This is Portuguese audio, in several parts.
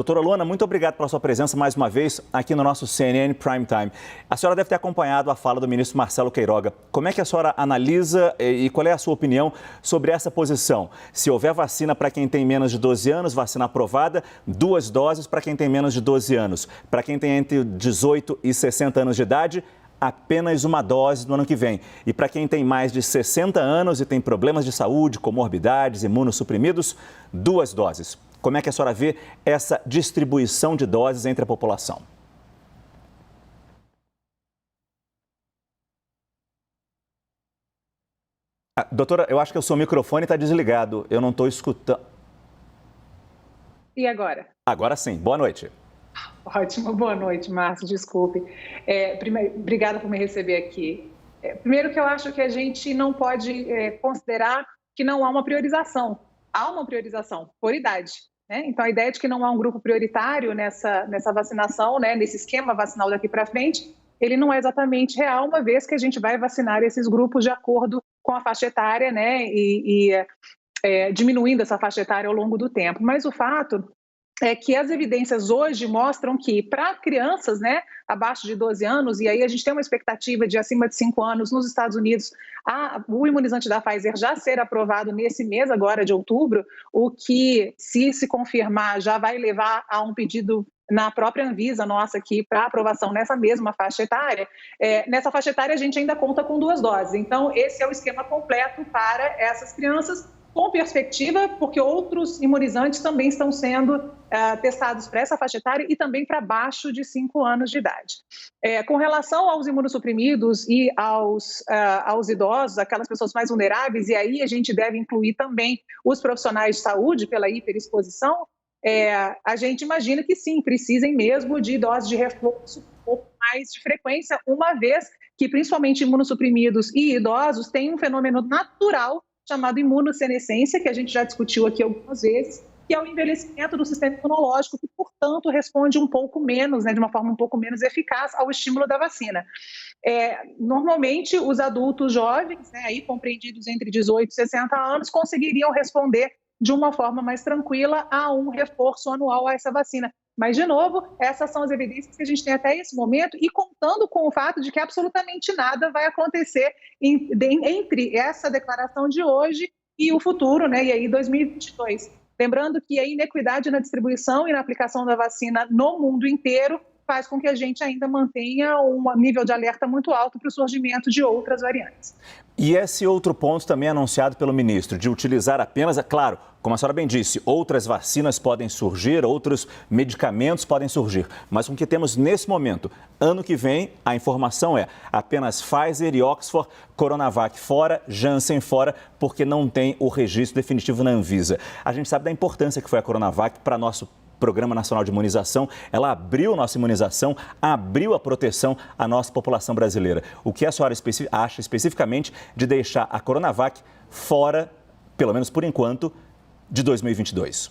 Doutora Luana, muito obrigado pela sua presença mais uma vez aqui no nosso CNN Prime Time. A senhora deve ter acompanhado a fala do ministro Marcelo Queiroga. Como é que a senhora analisa e qual é a sua opinião sobre essa posição? Se houver vacina para quem tem menos de 12 anos, vacina aprovada, 2 doses para quem tem menos de 12 anos. Para quem tem entre 18 e 60 anos de idade, apenas 1 dose no ano que vem. E para quem tem mais de 60 anos e tem problemas de saúde, comorbidades, imunossuprimidos, 2 doses. Como é que a senhora vê essa distribuição de doses entre a população? Doutora, eu acho que o seu microfone está desligado. Eu não estou escutando. E agora? Agora sim. Boa noite. Ótimo. Boa noite, Márcio. Desculpe. Primeiro, obrigada por me receber aqui. Primeiro que eu acho que a gente não pode considerar que não há uma priorização. Há uma priorização por idade. Então, a ideia de que não há um grupo prioritário nessa vacinação, nesse esquema vacinal daqui para frente, ele não é exatamente real, uma vez que a gente vai vacinar esses grupos de acordo com a faixa etária, diminuindo essa faixa etária ao longo do tempo. Mas o fato é que as evidências hoje mostram que para crianças, abaixo de 12 anos, e aí a gente tem uma expectativa de acima de 5 anos nos Estados Unidos, o imunizante da Pfizer já ser aprovado nesse mês agora de outubro, o que, se confirmar, já vai levar a um pedido na própria Anvisa nossa aqui para aprovação nessa mesma faixa etária. Nessa faixa etária a gente ainda conta com 2 doses, então esse é o esquema completo para essas crianças, com perspectiva, porque outros imunizantes também estão sendo testados para essa faixa etária e também para abaixo de 5 anos de idade. Com relação aos imunossuprimidos e aos idosos, aquelas pessoas mais vulneráveis, e aí a gente deve incluir também os profissionais de saúde pela hiperexposição, a gente imagina que sim, precisem mesmo de doses de reforço um pouco mais de frequência, uma vez que principalmente imunossuprimidos e idosos têm um fenômeno natural chamado imunossenescência, que a gente já discutiu aqui algumas vezes, que é o envelhecimento do sistema imunológico, que, portanto, responde um pouco menos, de uma forma um pouco menos eficaz ao estímulo da vacina. Normalmente, os adultos jovens, aí compreendidos entre 18 e 60 anos, conseguiriam responder de uma forma mais tranquila a um reforço anual a essa vacina. Mas, de novo, essas são as evidências que a gente tem até esse momento e contando com o fato de que absolutamente nada vai acontecer entre essa declaração de hoje e o futuro, e aí 2022. Lembrando que a inequidade na distribuição e na aplicação da vacina no mundo inteiro faz com que a gente ainda mantenha um nível de alerta muito alto para o surgimento de outras variantes. E esse outro ponto também anunciado pelo ministro, de utilizar apenas, claro, como a senhora bem disse, outras vacinas podem surgir, outros medicamentos podem surgir, mas o que temos nesse momento, ano que vem, a informação é apenas Pfizer e Oxford, Coronavac fora, Janssen fora, porque não tem o registro definitivo na Anvisa. A gente sabe da importância que foi a Coronavac para nosso Programa Nacional de Imunização, ela abriu nossa imunização, abriu a proteção à nossa população brasileira. O que a senhora acha especificamente de deixar a Coronavac fora, pelo menos por enquanto, de 2022?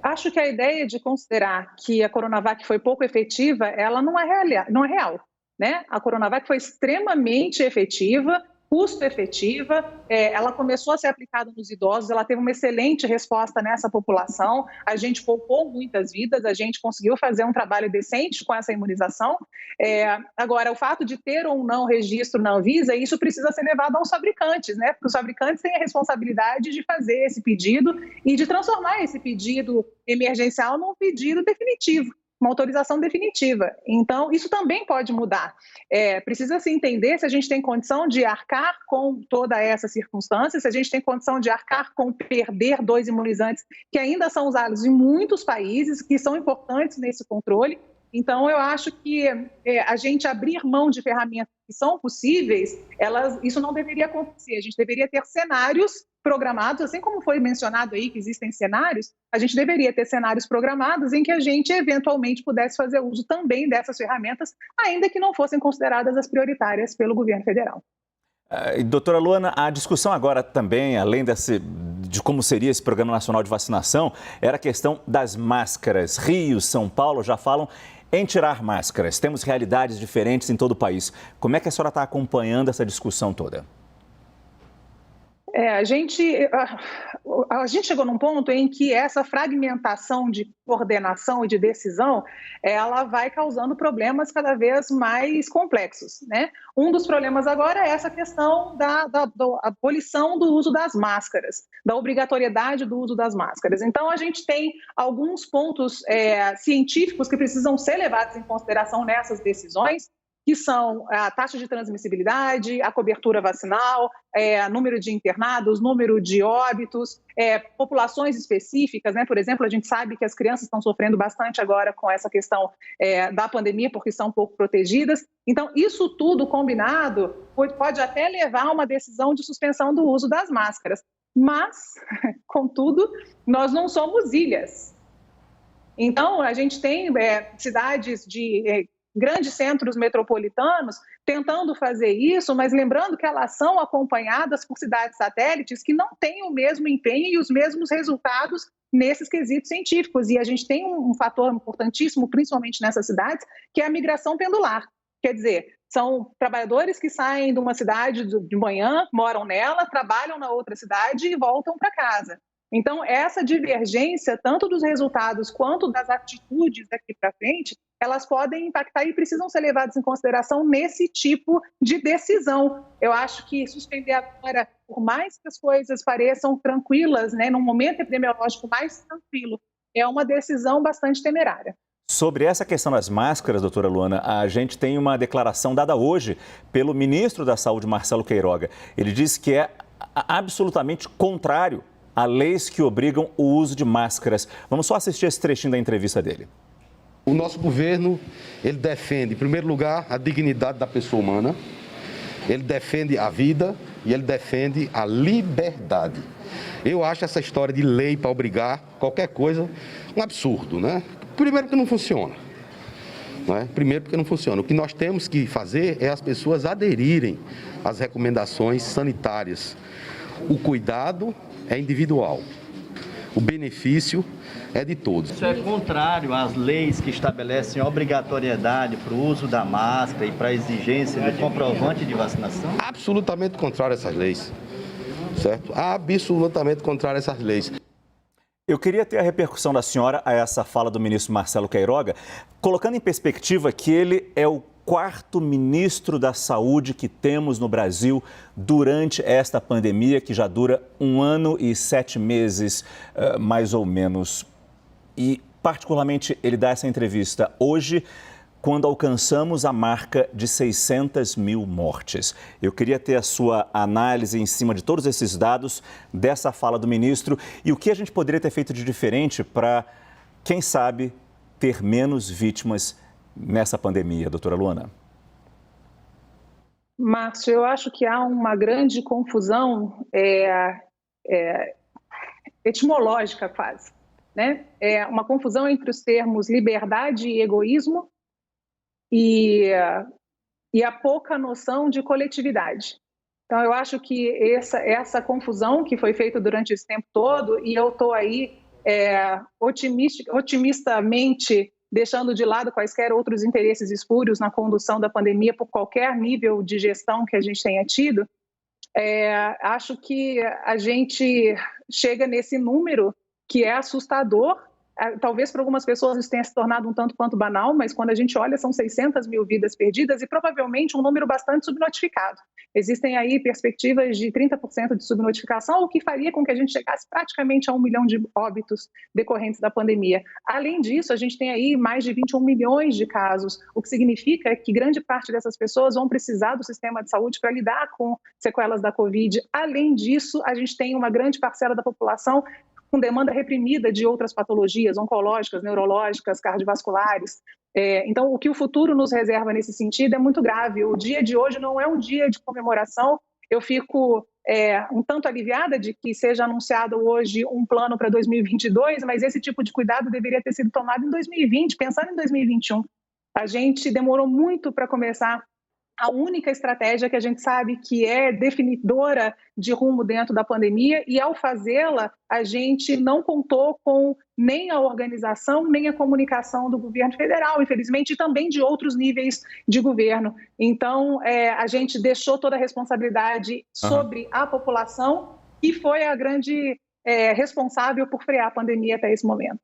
Acho que a ideia de considerar que a Coronavac foi pouco efetiva, ela não é real. A Coronavac foi extremamente efetiva, custo-efetiva, ela começou a ser aplicada nos idosos, ela teve uma excelente resposta nessa população, a gente poupou muitas vidas, a gente conseguiu fazer um trabalho decente com essa imunização. Agora, o fato de ter ou não registro na Anvisa, isso precisa ser levado aos fabricantes, porque os fabricantes têm a responsabilidade de fazer esse pedido e de transformar esse pedido emergencial num pedido definitivo, uma autorização definitiva. Então, isso também pode mudar. Precisa se entender se a gente tem condição de arcar com toda essa circunstância, se a gente tem condição de arcar com perder 2 imunizantes que ainda são usados em muitos países, que são importantes nesse controle. Então, eu acho que a gente abrir mão de ferramentas que são possíveis, isso não deveria acontecer. A gente deveria ter cenários programados, assim como foi mencionado aí que existem cenários, a gente deveria ter cenários programados em que a gente eventualmente pudesse fazer uso também dessas ferramentas, ainda que não fossem consideradas as prioritárias pelo governo federal. Doutora Luana, a discussão agora também, além de como seria esse Programa Nacional de Vacinação, era a questão das máscaras. Rio, São Paulo já falam em tirar máscaras. Temos realidades diferentes em todo o país. Como é que a senhora está acompanhando essa discussão toda? A gente chegou num ponto em que essa fragmentação de coordenação e de decisão, ela vai causando problemas cada vez mais complexos, né? Um dos problemas agora é essa questão da abolição do uso das máscaras, da obrigatoriedade do uso das máscaras. Então, a gente tem alguns pontos científicos que precisam ser levados em consideração nessas decisões, que são a taxa de transmissibilidade, a cobertura vacinal, número de internados, número de óbitos, populações específicas, né? Por exemplo, a gente sabe que as crianças estão sofrendo bastante agora com essa questão da pandemia, porque são pouco protegidas. Então, isso tudo combinado pode até levar a uma decisão de suspensão do uso das máscaras. Mas, contudo, nós não somos ilhas. Então, a gente tem cidades de grandes centros metropolitanos tentando fazer isso, mas lembrando que elas são acompanhadas por cidades satélites que não têm o mesmo empenho e os mesmos resultados nesses quesitos científicos. E a gente tem um fator importantíssimo, principalmente nessas cidades, que é a migração pendular. Quer dizer, são trabalhadores que saem de uma cidade de manhã, moram nela, trabalham na outra cidade e voltam para casa. Então, essa divergência, tanto dos resultados quanto das atitudes daqui para frente, elas podem impactar e precisam ser levadas em consideração nesse tipo de decisão. Eu acho que suspender agora, por mais que as coisas pareçam tranquilas, né, num momento epidemiológico mais tranquilo, é uma decisão bastante temerária. Sobre essa questão das máscaras, doutora Luana, a gente tem uma declaração dada hoje pelo ministro da Saúde, Marcelo Queiroga. Ele disse que é absolutamente contrário a leis que obrigam o uso de máscaras. Vamos só assistir esse trechinho da entrevista dele. O nosso governo, ele defende, em primeiro lugar, a dignidade da pessoa humana, ele defende a vida e ele defende a liberdade. Eu acho essa história de lei para obrigar qualquer coisa um absurdo, né? Primeiro porque não funciona. Primeiro porque não funciona. O que nós temos que fazer é as pessoas aderirem às recomendações sanitárias. O cuidado é individual. O benefício é de todos. Isso é contrário às leis que estabelecem obrigatoriedade para o uso da máscara e para a exigência do comprovante de vacinação? Absolutamente contrário a essas leis, certo? Absolutamente contrário a essas leis. Eu queria ter a repercussão da senhora a essa fala do ministro Marcelo Queiroga, colocando em perspectiva que ele é o quarto ministro da Saúde que temos no Brasil durante esta pandemia, que já dura 1 ano e 7 meses, mais ou menos. E, particularmente, ele dá essa entrevista hoje, quando alcançamos a marca de 600 mil mortes. Eu queria ter a sua análise em cima de todos esses dados, dessa fala do ministro, e o que a gente poderia ter feito de diferente para, quem sabe, ter menos vítimas nessa pandemia, doutora Luana? Márcio, eu acho que há uma grande confusão etimológica quase, né? É uma confusão entre os termos liberdade e egoísmo e a pouca noção de coletividade. Então, eu acho que essa confusão que foi feita durante esse tempo todo, e eu estou aí otimistamente deixando de lado quaisquer outros interesses espúrios na condução da pandemia por qualquer nível de gestão que a gente tenha tido, acho que a gente chega nesse número que é assustador. Talvez para algumas pessoas isso tenha se tornado um tanto quanto banal, mas quando a gente olha são 600 mil vidas perdidas e provavelmente um número bastante subnotificado. Existem aí perspectivas de 30% de subnotificação, o que faria com que a gente chegasse praticamente a 1 milhão de óbitos decorrentes da pandemia. Além disso, a gente tem aí mais de 21 milhões de casos, o que significa que grande parte dessas pessoas vão precisar do sistema de saúde para lidar com sequelas da Covid. Além disso, a gente tem uma grande parcela da população com demanda reprimida de outras patologias oncológicas, neurológicas, cardiovasculares. Então, o que o futuro nos reserva nesse sentido é muito grave. O dia de hoje não é um dia de comemoração. Eu fico um tanto aliviada de que seja anunciado hoje um plano para 2022, mas esse tipo de cuidado deveria ter sido tomado em 2020, pensando em 2021. A gente demorou muito para começar a única estratégia que a gente sabe que é definidora de rumo dentro da pandemia, e ao fazê-la, a gente não contou com nem a organização, nem a comunicação do governo federal, infelizmente, e também de outros níveis de governo. Então, a gente deixou toda a responsabilidade sobre a população e foi a grande responsável por frear a pandemia até esse momento.